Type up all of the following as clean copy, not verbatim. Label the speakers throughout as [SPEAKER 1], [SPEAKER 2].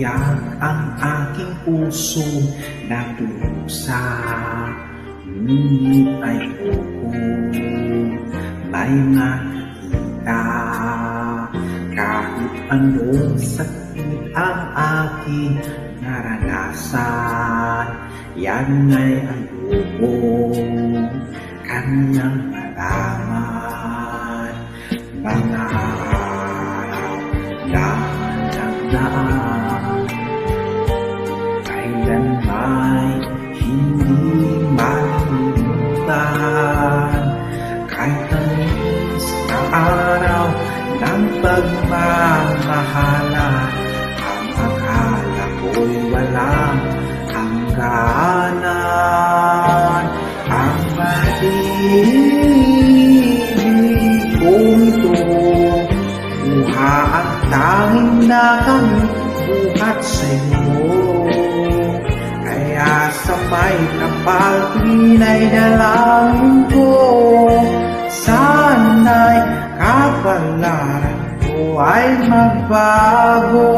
[SPEAKER 1] umiyak ang aking puso nagdurusa. Ngunit ayoko may makita kahit anong sakit ang aking naranasan. Yan ay ayoko kanyang malaman. Mga araw na nagdaan, kailan may hindi malimutan. Kahit tamis na araw ng pagmamahalan, ang akala ko'y walang hangganan. Ang pag-ibig kong ito, buha ang tanging nakalibuhat sa'yo. Kaya sa may kapal tuwina'y dalangin ko, sana'y kapalaran ko ay magbago.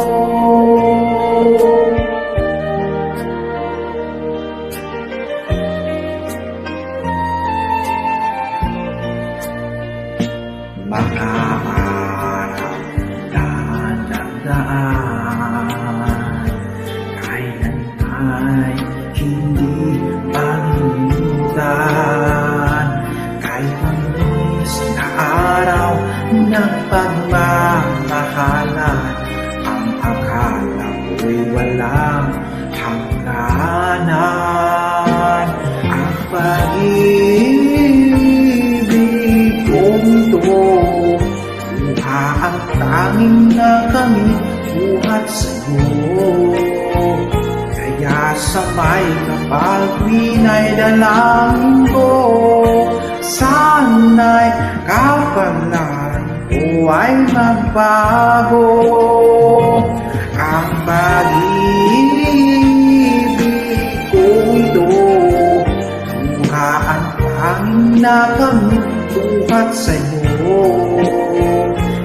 [SPEAKER 1] Mga araw na nagdaan, kailan ay hindi malimutan. Kahit tamis na araw ng pagmamahalan, ang akala ko'y walang hangganan. Ang pag-ibig kong ito, buha ang tanging na kami buhat sa'yo. Kaya sa may kapal tuwina'y dalangin ko, sana'y kapalaran ko ay magbago. Ang pag-ibig ko ito, buha ang tanging na kami buhat sa'yo.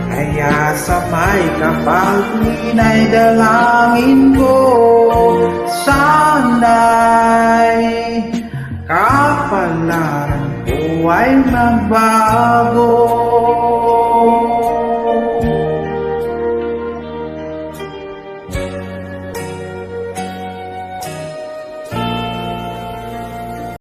[SPEAKER 1] Kaya sa may kapal tuwina'y dalangin ko, sana'y kapalaran ko ay magbago.